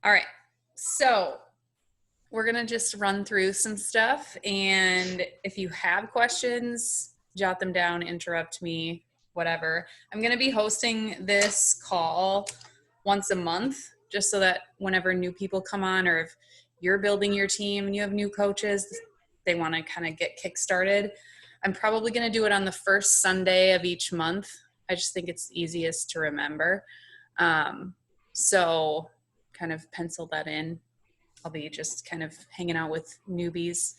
All right. So we're going to just run through some stuff. And if you have questions, jot them down, interrupt me, whatever. I'm going to be hosting this call once a month, just so that whenever new people come on, or if you're building your team and you have new coaches, they want to kind of get kick-started. I'm probably going to do it on the first Sunday of each month. I just think it's easiest to remember. So kind of pencil that in. I'll be just kind of hanging out with newbies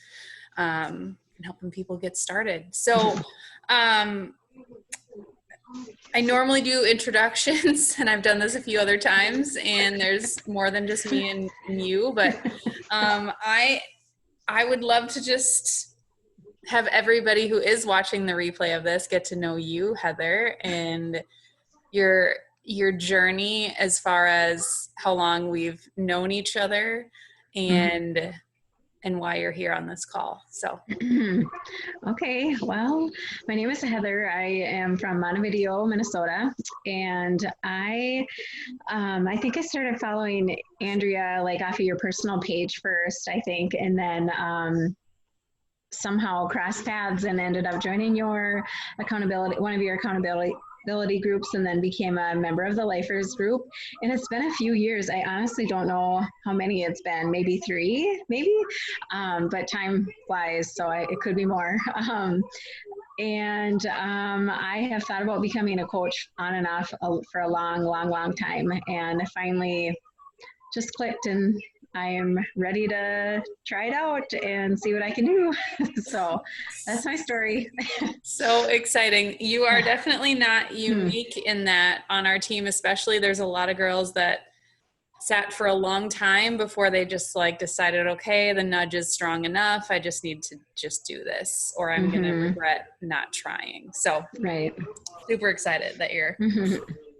and helping people get started. So I normally do introductions, and I've done this a few other times, and there's more than just me and you, but I would love to just have everybody who is watching the replay of this get to know you, Heather, and your journey as far as how long we've known each other and why you're here on this call. So okay, well, my name is Heather. I am from Montevideo, Minnesota, and I think I started following Andrea like off of your personal page first, I think, and then somehow crossed paths and ended up joining your one of your accountability groups, and then became a member of the Lifers group. And it's been a few years. I honestly don't know how many it's been, maybe 3, but time flies, so it could be more. And I have thought about becoming a coach on and off for a long time, and I finally just clicked, and I am ready to try it out and see what I can do. So that's my story. So exciting. You are definitely not unique in that on our team, especially. There's a lot of girls that sat for a long time before they just like decided, okay, the nudge is strong enough. I just need to just do this, or I'm going to regret not trying. So right. Super excited that you're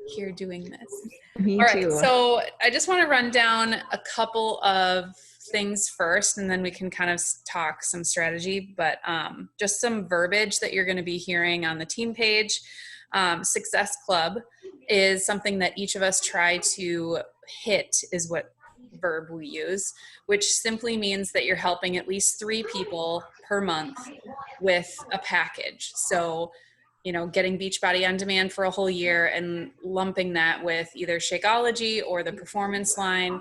here doing this. Me All right, too. so I just want to run down a couple of things first, and then we can kind of talk some strategy, but just some verbiage that you're going to be hearing on the team page. Success Club is something that each of us try to hit, is what verb we use, which simply means that you're helping at least 3 people per month with a package. So getting Beachbody On Demand for a whole year and lumping that with either Shakeology or the performance line,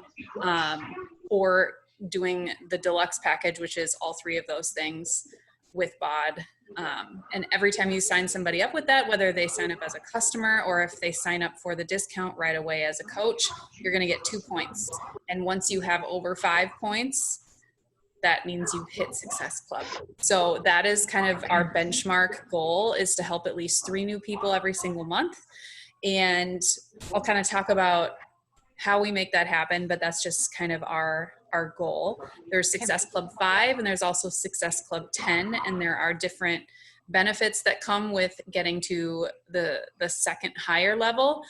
or doing the deluxe package, which is all 3 of those things with BOD. And every time you sign somebody up with that, whether they sign up as a customer or if they sign up for the discount right away as a coach, you're going to get 2 points. And once you have over 5 points, that means you hit Success Club. So that is kind of our benchmark goal, is to help at least 3 new people every single month. And I'll kind of talk about how we make that happen, but that's just kind of our goal. There's Success Club 5 and there's also Success Club 10, and there are different benefits that come with getting to the second higher level,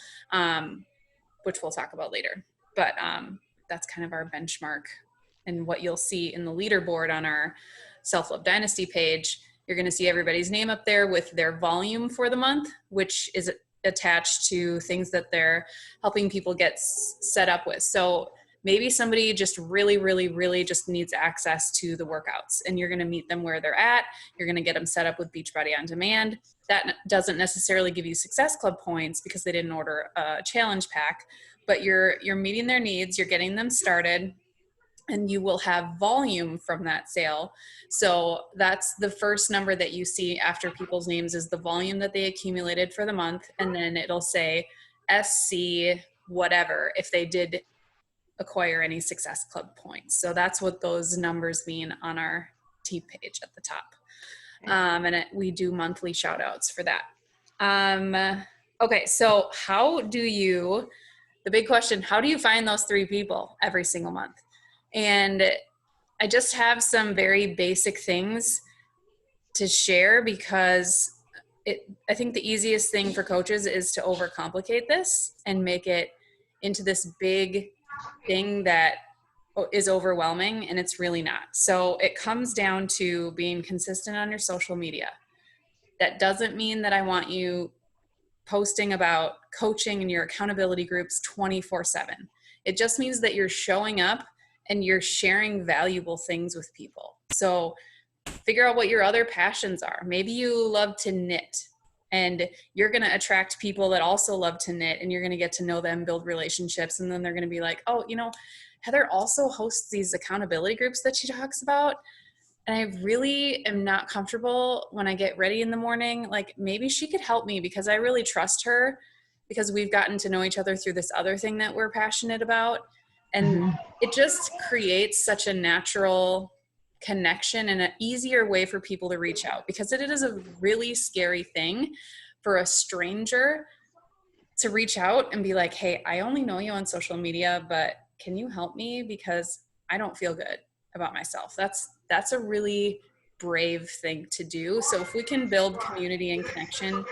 which we'll talk about later. But that's kind of our benchmark. And what you'll see in the leaderboard on our Self Love Dynasty page, you're going to see everybody's name up there with their volume for the month, which is attached to things that they're helping people get set up with. So maybe somebody just really just needs access to the workouts, and you're going to meet them where they're at. You're going to get them set up with Beachbody On Demand. That doesn't necessarily give you Success Club points because they didn't order a challenge pack, but you're meeting their needs, you're getting them started, and you will have volume from that sale. So that's the first number that you see after people's names, is the volume that they accumulated for the month. And then it'll say SC whatever if they did acquire any Success Club points. So that's what those numbers mean on our team page at the top. And we do monthly shout outs for that. Okay, so the big question, how do you find those 3 people every single month? And I just have some very basic things to share, because I think the easiest thing for coaches is to overcomplicate this and make it into this big thing that is overwhelming, and it's really not. So it comes down to being consistent on your social media. That doesn't mean that I want you posting about coaching in your accountability groups 24/7. It just means that you're showing up and you're sharing valuable things with people. So figure out what your other passions are. Maybe you love to knit, and you're going to attract people that also love to knit, and you're going to get to know them, build relationships, and then they're going to be like, oh, Heather also hosts these accountability groups that she talks about, and I really am not comfortable when I get ready in the morning. Like, maybe she could help me because I really trust her, because we've gotten to know each other through this other thing that we're passionate about. And it just creates such a natural connection and an easier way for people to reach out, because it is a really scary thing for a stranger to reach out and be like, hey, I only know you on social media, but can you help me because I don't feel good about myself. That's a really brave thing to do. So if we can build community and connection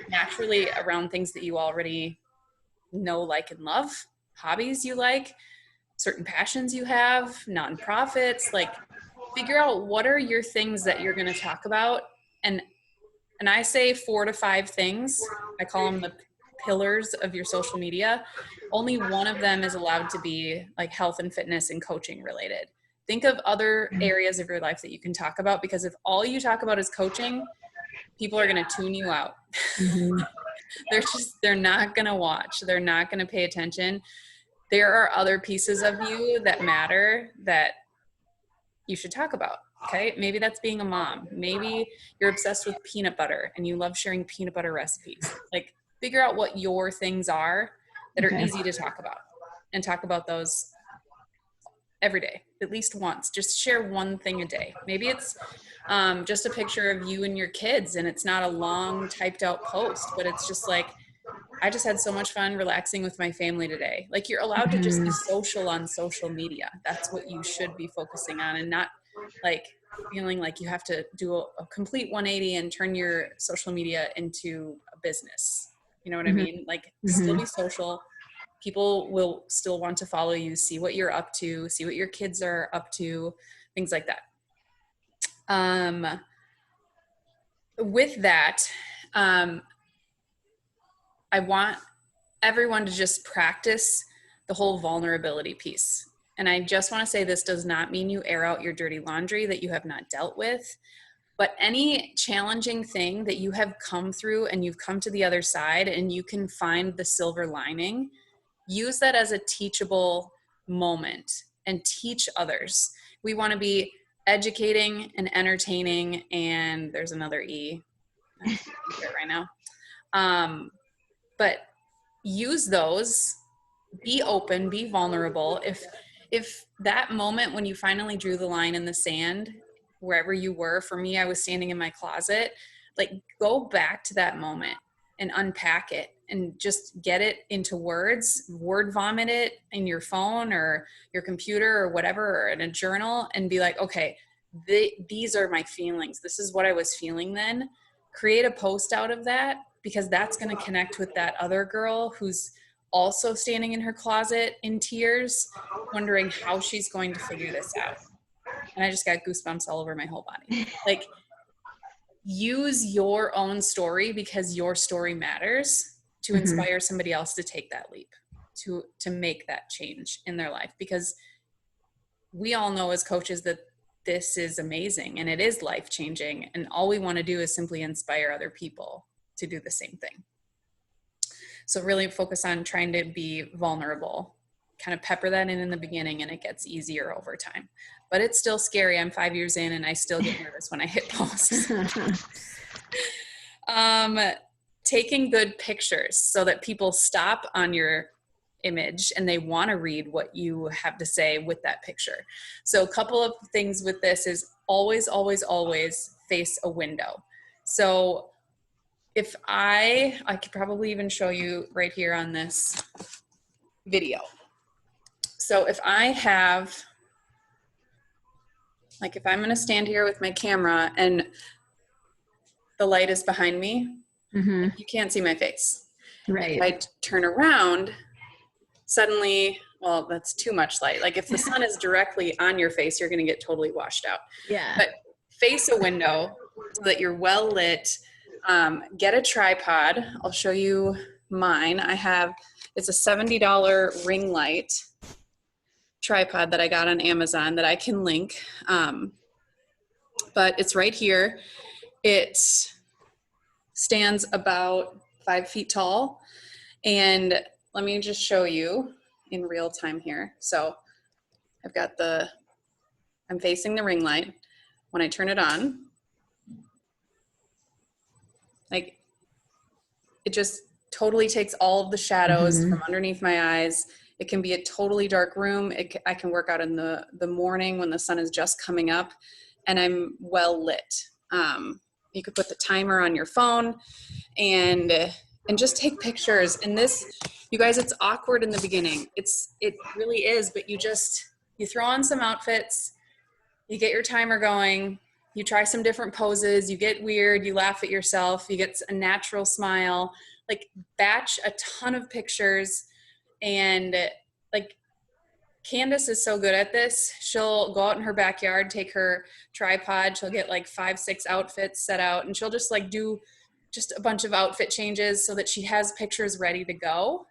naturally around things that you already know, like, and love, hobbies you like, certain passions you have, nonprofits, like, figure out what are your things that you're going to talk about. And I say 4 to 5 things. I call them the pillars of your social media. Only one of them is allowed to be like health and fitness and coaching related. Think of other areas of your life that you can talk about, because if all you talk about is coaching, people are going to tune you out. They're not going to watch. They're not going to pay attention. There are other pieces of you that matter that you should talk about. Okay. Maybe that's being a mom. Maybe you're obsessed with peanut butter and you love sharing peanut butter recipes. Like, figure out what your things are that are easy to talk about, and talk about those every day, at least once. Just share one thing a day. Maybe it's just a picture of you and your kids, and it's not a long typed out post, but it's just like, I just had so much fun relaxing with my family today. Like, you're allowed to just be social on social media. That's what you should be focusing on, and not like feeling like you have to do a complete 180 and turn your social media into a business. You know what I mean? Like, still be social. People will still want to follow you, see what you're up to, see what your kids are up to, things like that. With that, I want everyone to just practice the whole vulnerability piece. And I just want to say, this does not mean you air out your dirty laundry that you have not dealt with, but any challenging thing that you have come through and you've come to the other side and you can find the silver lining, use that as a teachable moment and teach others. We want to be educating and entertaining, and there's another E. I can't think of it right now. But use those, be open, be vulnerable. If that moment when you finally drew the line in the sand, wherever you were, for me, I was standing in my closet, like, go back to that moment and unpack it and just get it into words, word vomit it in your phone or your computer or whatever, or in a journal, and be like, okay, these are my feelings. This is what I was feeling then. Create a post out of that, because that's going to connect with that other girl who's also standing in her closet in tears, wondering how she's going to figure this out. And I just got goosebumps all over my whole body. Like, use your own story, because your story matters, to inspire somebody else to take that leap, to make that change in their life. Because we all know as coaches that this is amazing and it is life-changing. And all we want to do is simply inspire other people to do the same thing. So really focus on trying to be vulnerable, kind of pepper that in the beginning, and it gets easier over time. But it's still scary. I'm 5 years in and I still get nervous when I hit post. Taking good pictures so that people stop on your image and they want to read what you have to say with that picture. So a couple of things with this is always, always, always face a window. So if I could probably even show you right here on this video. So if I have, like, if I'm going to stand here with my camera and the light is behind me, you can't see my face. Right. If I turn around, suddenly, well, that's too much light. Like, if the sun is directly on your face, you're going to get totally washed out. Yeah. But face a window so that you're well lit. Get a tripod. I'll show you mine. I have It's a $70 ring light tripod that I got on Amazon that I can link. But it's right here. It stands about 5 feet tall. And let me just show you in real time here. So I've got I'm facing the ring light. When I turn it on, like, it just totally takes all of the shadows from underneath my eyes. It can be a totally dark room. I can work out in the morning when the sun is just coming up and I'm well lit. You could put the timer on your phone and just take pictures. And this, you guys, it's awkward in the beginning. It really is, but you throw on some outfits, you get your timer going, you try some different poses, you get weird, you laugh at yourself, you get a natural smile, like batch a ton of pictures. And like, Candace is so good at this. She'll go out in her backyard, take her tripod, she'll get like 5-6 outfits set out, and she'll just like do just a bunch of outfit changes so that she has pictures ready to go.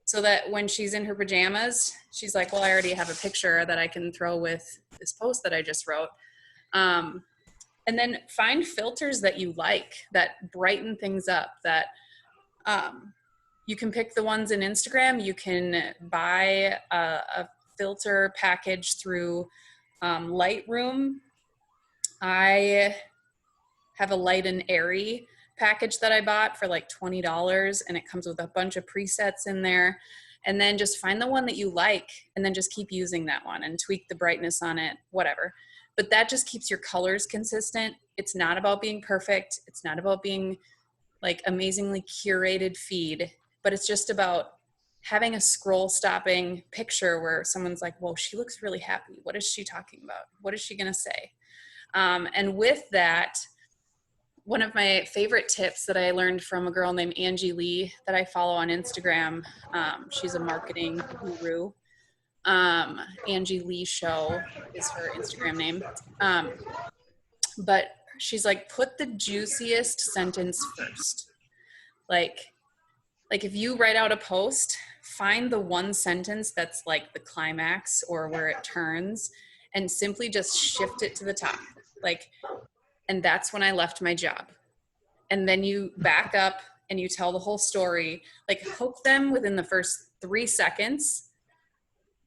So that when she's in her pajamas, she's like, well, I already have a picture that I can throw with this post that I just wrote. And then find filters that you like, that brighten things up, that you can pick the ones in Instagram. You can buy a filter package through Lightroom. I have a Light and Airy package that I bought for like $20, and it comes with a bunch of presets in there. And then just find the one that you like and then just keep using that one and tweak the brightness on it, whatever. But that just keeps your colors consistent. It's not about being perfect. It's not about being like amazingly curated feed, but it's just about having a scroll stopping picture where someone's like, whoa, she looks really happy. What is she talking about? What is she going to say? And with that, one of my favorite tips that I learned from a girl named Angie Lee that I follow on Instagram, she's a marketing guru. Angie Lee Show is her Instagram name. But she's like, put the juiciest sentence first. Like if you write out a post, find the one sentence that's like the climax or where it turns, and simply just shift it to the top. Like, and that's when I left my job. And then you back up and you tell the whole story, like hook them within the first 3 seconds,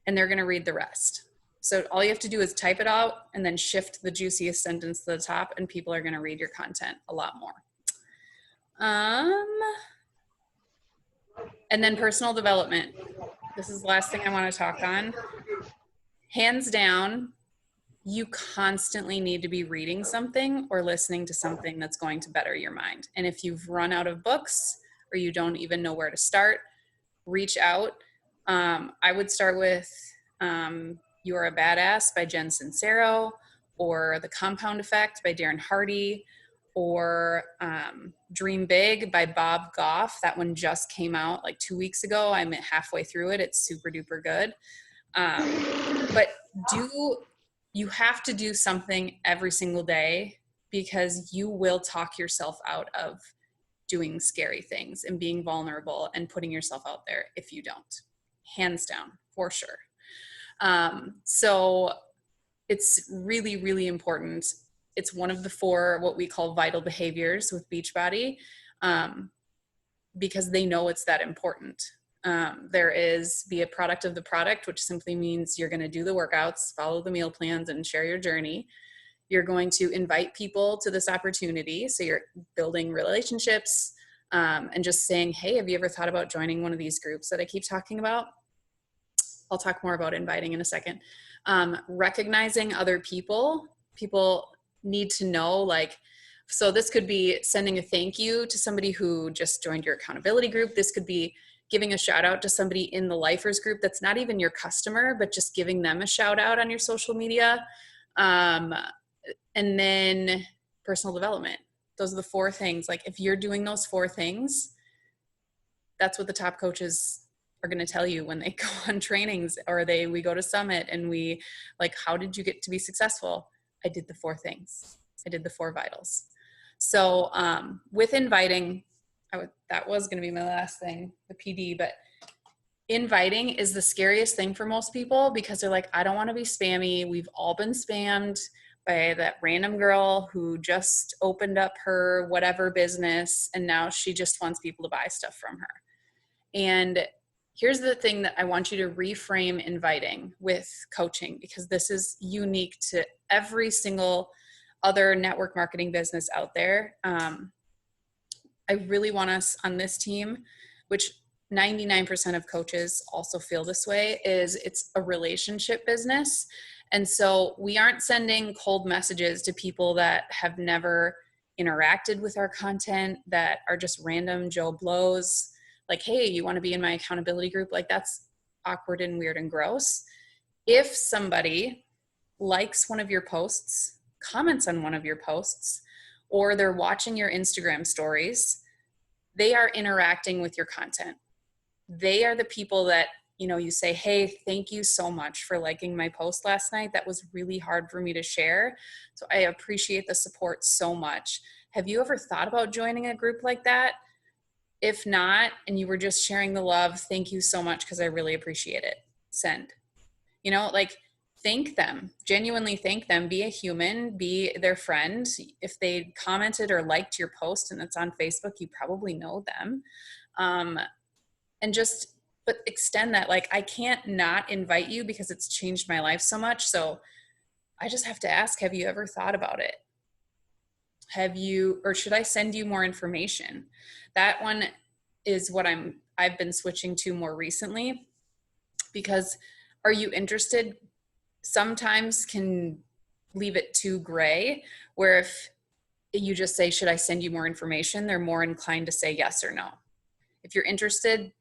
and they're going to read the rest. So all you have to do is type it out and then shift the juiciest sentence to the top, and people are going to read your content a lot more. And then personal development. This is the last thing I want to talk on. Hands down, you constantly need to be reading something or listening to something that's going to better your mind. And if you've run out of books or you don't even know where to start, reach out. I would start with You're a Badass by Jen Sincero, or The Compound Effect by Darren Hardy, or Dream Big by Bob Goff. That one just came out like 2 weeks ago. I'm halfway through it. It's super duper good. But you have to do something every single day, because you will talk yourself out of doing scary things and being vulnerable and putting yourself out there if you don't. Hands down, for sure. So it's really, really important. It's one of the 4 what we call vital behaviors with Beachbody, because they know it's that important. There is be a product of the product, which simply means you're going to do the workouts, follow the meal plans, and share your journey. You're going to invite people to this opportunity. So you're building relationships, and just saying, hey, have you ever thought about joining one of these groups that I keep talking about? I'll talk more about inviting in a second. Recognizing other people need to know, like, so this could be sending a thank you to somebody who just joined your accountability group. This could be giving a shout out to somebody in the Lifers group that's not even your customer, but just giving them a shout out on your social media. And then personal development. Those are the 4 things. Like, if you're doing those 4 things, that's what the top coaches are going to tell you when they go on trainings, or we go to Summit and we like, how did you get to be successful? I did the 4 things. I did the 4 vitals. So with inviting, that was going to be my last thing, the PD, but inviting is the scariest thing for most people because they're like, I don't want to be spammy. We've all been spammed by that random girl who just opened up her whatever business and now she just wants people to buy stuff from her. And here's the thing that I want you to reframe inviting with coaching, because this is unique to every single other network marketing business out there. I really want us on this team, which 99% of coaches also feel this way, is it's a relationship business. And so we aren't sending cold messages to people that have never interacted with our content, that are just random Joe Blows. Like, hey, you want to be in my accountability group? Like, that's awkward and weird and gross. If somebody likes one of your posts, comments on one of your posts, or they're watching your Instagram stories, they are interacting with your content. They are the people that, you know, you say, hey, thank you so much for liking my post last night. That was really hard for me to share. So I appreciate the support so much. Have you ever thought about joining a group like that? If not, and you were just sharing the love, thank you so much because I really appreciate it. Send. You know, like, thank them, genuinely thank them, be a human, be their friend. If they commented or liked your post and it's on Facebook, you probably know them. And just, but extend that. Like, I can't not invite you because it's changed my life so much. So I just have to ask, have you ever thought about it? Have you, or should I send you more information? That one is what I've been switching to more recently, because are you interested? Sometimes can leave it too gray, where if you just say, should I send you more information? They're more inclined to say yes or no. If you're interested,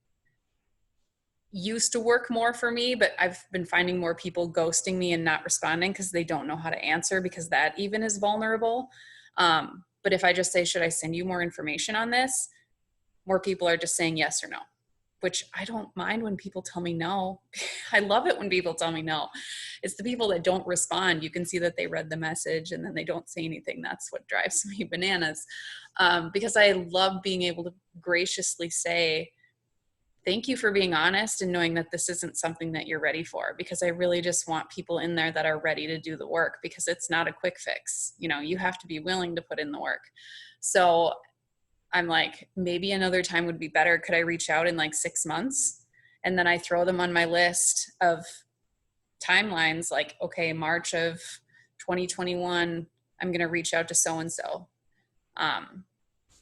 used to work more for me, but I've been finding more people ghosting me and not responding because they don't know how to answer, because that even is vulnerable. But if I just say, should I send you more information on this? More people are just saying yes or no, which I don't mind when people tell me no. I love it when people tell me no. It's the people that don't respond. You can see that they read the message and then they don't say anything. That's what drives me bananas. Because I love being able to graciously say, thank you for being honest and knowing that this isn't something that you're ready for, because I really just want people in there that are ready to do the work, because it's not a quick fix. You know, you have to be willing to put in the work. So I'm like, maybe another time would be better. Could I reach out in like 6 months? And then I throw them on my list of timelines, like, okay, March of 2021, I'm going to reach out to so-and-so. And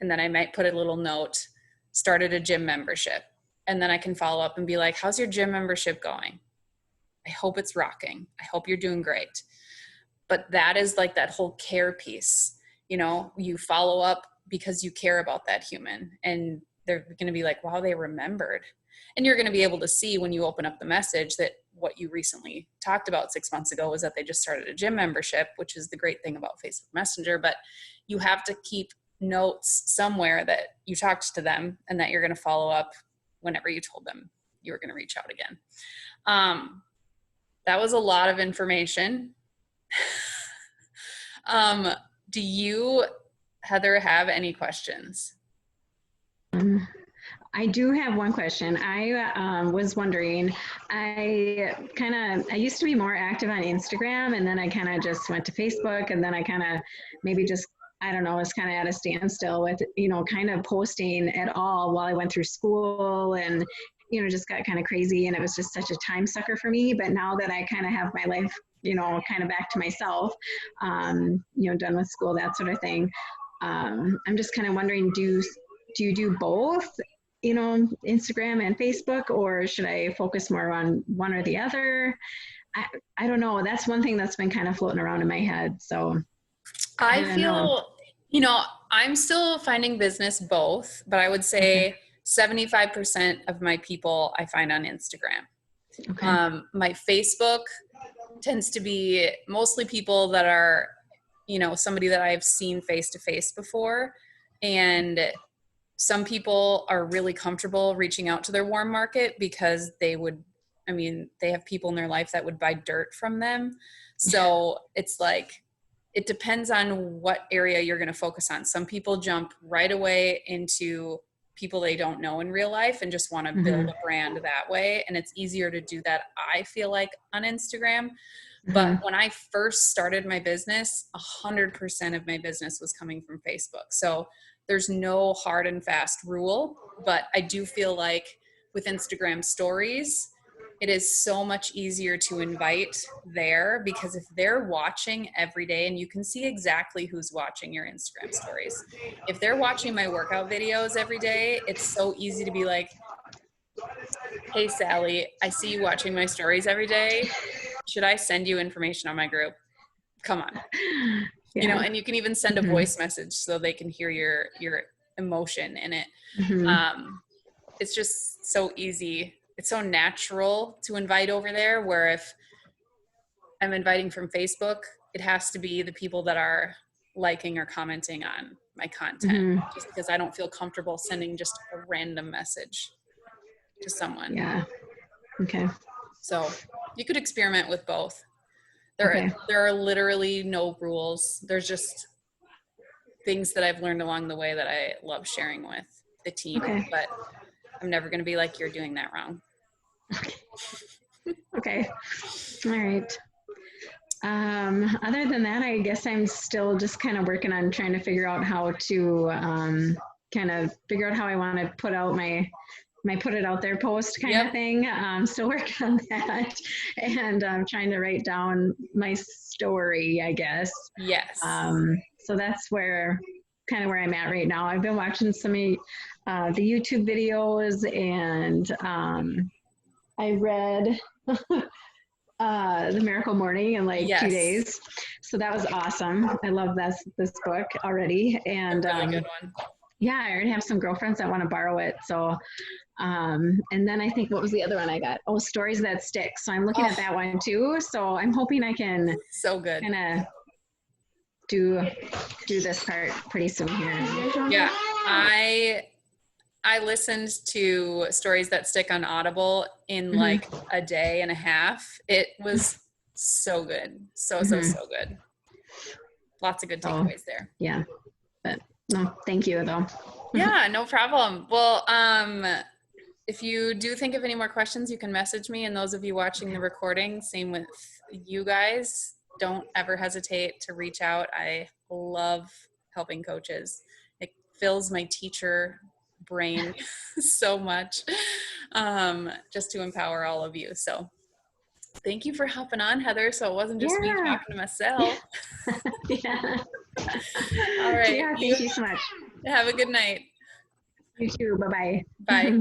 then I might put a little note, started a gym membership. And then I can follow up and be like, how's your gym membership going? I hope it's rocking. I hope you're doing great. But that is like that whole care piece. You know, you follow up because you care about that human, and they're going to be like, wow, they remembered. And you're going to be able to see when you open up the message that what you recently talked about 6 months ago was that they just started a gym membership, which is the great thing about Facebook Messenger. But you have to keep notes somewhere that you talked to them and that you're going to follow up whenever you told them you were going to reach out again. That was a lot of information. Do you, Heather, have any questions? I do have one question. I was wondering, I used to be more active on Instagram, and then I kind of just went to Facebook, and then I kind of maybe just, I don't know, was kind of at a standstill with, you know, kind of posting at all while I went through school, and, you know, just got kind of crazy, and it was just such a time sucker for me. But now that I kind of have my life, you know, kind of back to myself, you know, done with school, that sort of thing, I'm just kind of wondering, do you do both, you know, Instagram and Facebook, or should I focus more on one or the other? I don't know. That's one thing that's been kind of floating around in my head. So I feel, you know, I'm still finding business both, but I would say 75% of my people I find on Instagram. Okay. My Facebook tends to be mostly people that are, you know, somebody that I've seen face to face before. And some people are really comfortable reaching out to their warm market because they would, I mean, they have people in their life that would buy dirt from them. So it's like, it depends on what area you're going to focus on. Some people jump right away into people they don't know in real life and just want to build a brand that way. And it's easier to do that, I feel like, on Instagram. But when I first started my business, 100% of my business was coming from Facebook. So there's no hard and fast rule, but I do feel like with Instagram stories, it is so much easier to invite there, because if they're watching every day, and you can see exactly who's watching your Instagram stories. If they're watching my workout videos every day, it's so easy to be like, hey, Sally, I see you watching my stories every day. Should I send you information on my group? Come on. Yeah. You know, and you can even send a voice message so they can hear your emotion in it. It's just so easy. It's so natural to invite over there, where if I'm inviting from Facebook, it has to be the people that are liking or commenting on my content, just because I don't feel comfortable sending just a random message to someone. Yeah. Okay. So you could experiment with both. There are literally no rules. There's just things that I've learned along the way that I love sharing with the team, but I'm never going to be like, you're doing that wrong. Okay. All right. Other than that, I guess I'm still just kind of working on trying to figure out how to kind of figure out how I want to put out my put it out there post kind of thing. Still working on that, and I'm trying to write down my story, I guess. Yes. So that's where I'm at right now. I've been watching some of the YouTube videos, and I read The Miracle Morning in like 2 days. So that was awesome. I love this book already. And a really good one. Yeah, I already have some girlfriends that want to borrow it. So and then I think, what was the other one I got? Oh, Stories That Stick. So I'm looking at that one too. So I'm hoping I can so good kind of do this part pretty soon here. Yeah, I listened to Stories That Stick on Audible in like a day and a half. It was so good. So good. Lots of good takeaways there. Yeah. But no, thank you though. Yeah, no problem. Well, if you do think of any more questions, you can message me. And those of you watching the recording, same with you guys, don't ever hesitate to reach out. I love helping coaches. It fills my teacher brain so much, just to empower all of you. So thank you for hopping on, Heather. So it wasn't just me talking to myself. Yeah. All right. Yeah, thank you so much. Have a good night. You too. Bye-bye. Bye.